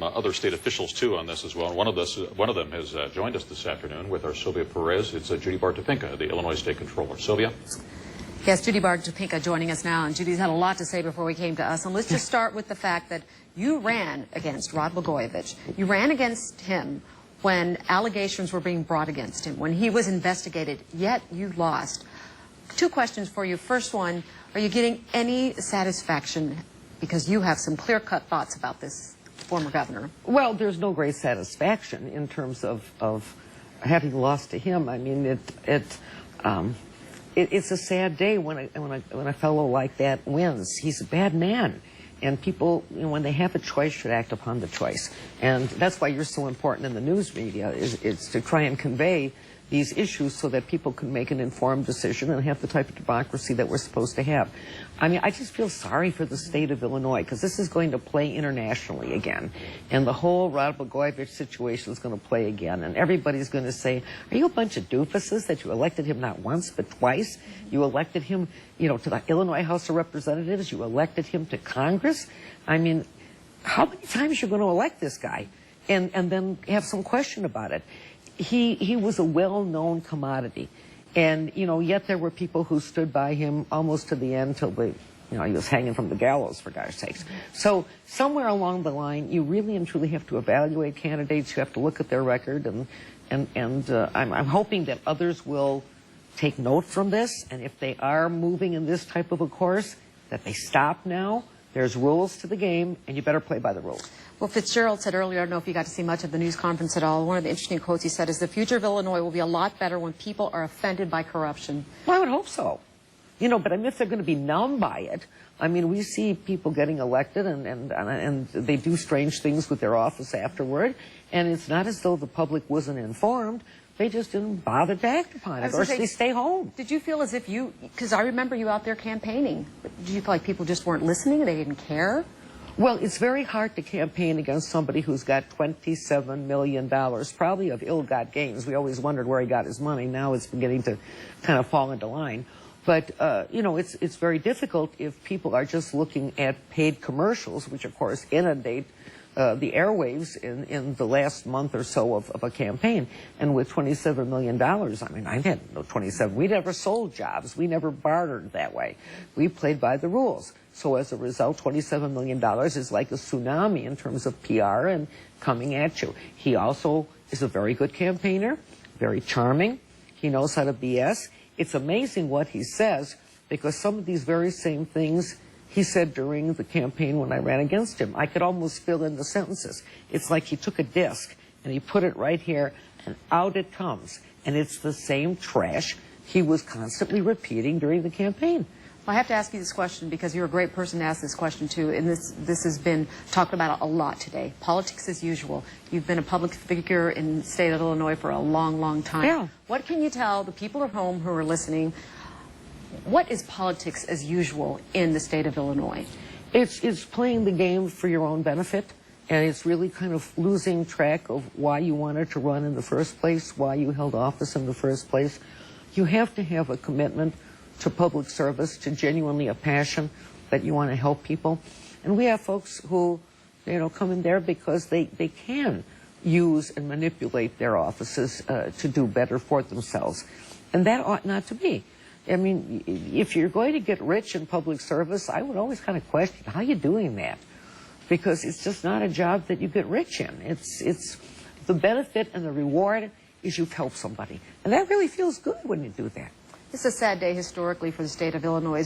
Other state officials too on this as well. And one of them has joined us this afternoon with our Sylvia Perez. It's Judy Baar Topinka, the Illinois State Controller. Sylvia. Yes, Judy Baar Topinka joining us now, and Judy's had a lot to say before we came to us. And let's just start with the fact that you ran against Rod Blagojevich. You ran against him when allegations were being brought against him, when he was investigated, yet you lost. Two questions for you. First one, are you getting any satisfaction, because you have some clear-cut thoughts about this former governor? Well, there's no great satisfaction in terms of having lost to him. I mean, it's a sad day when a fellow like that wins. He's a bad man, and people, you know, when they have a choice, should act upon the choice. And that's why you're so important in the news media, is to try and convey these issues so that people can make an informed decision and have the type of democracy that we're supposed to have. I mean, I just feel sorry for the state of Illinois, because this is going to play internationally again. And the whole Rod Blagojevich situation is going to play again. And everybody's going to say, are you a bunch of doofuses that you elected him not once but twice? You elected him, you know, to the Illinois House of Representatives. You elected him to Congress. I mean, how many times are you going to elect this guy and then have some question about it? He was a well-known commodity, and, you know, yet there were people who stood by him almost to the end till he was hanging from the gallows, for gosh sakes. So somewhere along the line, you really and truly have to evaluate candidates. You have to look at their record, and I'm hoping that others will take note from this, and if they are moving in this type of a course, that they stop now. There's rules to the game, and you better play by the rules. Well, Fitzgerald said earlier, I don't know if you got to see much of the news conference at all, one of the interesting quotes he said is, the future of Illinois will be a lot better when people are offended by corruption. Well, I would hope so. You know, but I mean, if they're going to be numb by it, I mean, we see people getting elected and they do strange things with their office afterward, and it's not as though the public wasn't informed. They just didn't bother to act upon it, or they stay home. Did you feel as if you, because I remember you out there campaigning, did you feel like people just weren't listening, they didn't care? Well, it's very hard to campaign against somebody who's got $27 million, probably of ill-got gains. We always wondered where he got his money. Now it's beginning to kind of fall into line. But, you know, it's very difficult if people are just looking at paid commercials, which, of course, inundate the airwaves in the last month or so of a campaign. And with $27 million, I mean, I had no 27. We never sold jobs. We never bartered that way. We played by the rules. So as a result, $27 million is like a tsunami in terms of PR and coming at you. He also is a very good campaigner, very charming. He knows how to BS. It's amazing what he says, because some of these very same things he said during the campaign when I ran against him. I could almost fill in the sentences. It's like he took a disc and he put it right here, and out it comes. And it's the same trash he was constantly repeating during the campaign. Well, I have to ask you this question because you're a great person to ask this question to, and this has been talked about a lot today. Politics as usual. You've been a public figure in the state of Illinois for a long, long time. Yeah. What can you tell the people at home who are listening? What is politics as usual in the state of Illinois? It's playing the game for your own benefit, and it's really kind of losing track of why you wanted to run in the first place, why you held office in the first place. You have to have a commitment to public service, to genuinely a passion that you want to help people. And we have folks who, you know, come in there because they can use and manipulate their offices to do better for themselves. And that ought not to be. I mean, if you're going to get rich in public service, I would always kind of question, how are you doing that? Because it's just not a job that you get rich in. It's the benefit and the reward is you've helped somebody. And that really feels good when you do that. This is a sad day historically for the state of Illinois.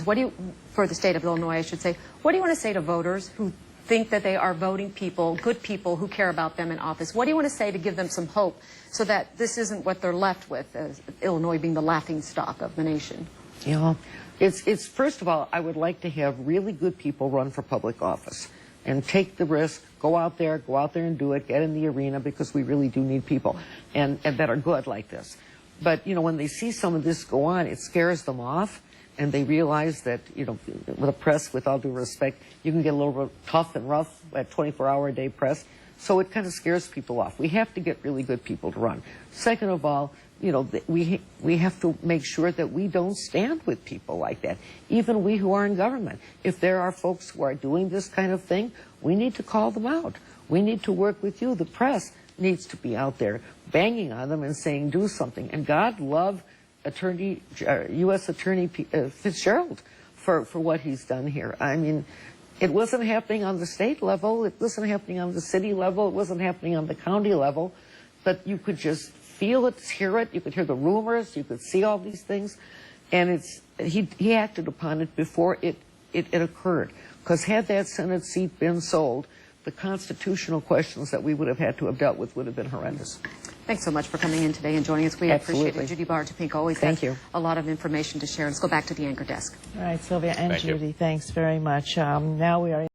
For the state of Illinois, I should say. What do you want to say to voters who think that they are voting people, good people who care about them in office? What do you want to say to give them some hope so that this isn't what they're left with, as Illinois being the laughingstock of the nation? You know, it's first of all, I would like to have really good people run for public office and take the risk, go out there and do it, get in the arena, because we really do need people and that are good like this. But, you know, when they see some of this go on, it scares them off, and they realize that, you know, with the press, with all due respect, you can get a little bit tough and rough at 24-hour-a-day press. So it kind of scares people off. We have to get really good people to run. Second of all, you know, we have to make sure that we don't stand with people like that. Even we who are in government. If there are folks who are doing this kind of thing, we need to call them out. We need to work with you. The press needs to be out there banging on them and saying, do something. And God love U.S. Attorney Fitzgerald for what he's done here. I mean, it wasn't happening on the state level. It wasn't happening on the city level. It wasn't happening on the county level. But you could just feel it, hear it. You could hear the rumors. You could see all these things. And he acted upon it before it occurred. Because had that Senate seat been sold, the constitutional questions that we would have had to have dealt with would have been horrendous. Thanks so much for coming in today and joining us. We appreciate it. Judy Baar Topinka always has a lot of information to share. Let's go back to the anchor desk. All right, Sylvia and Thank you. Judy, thanks very much. Now we are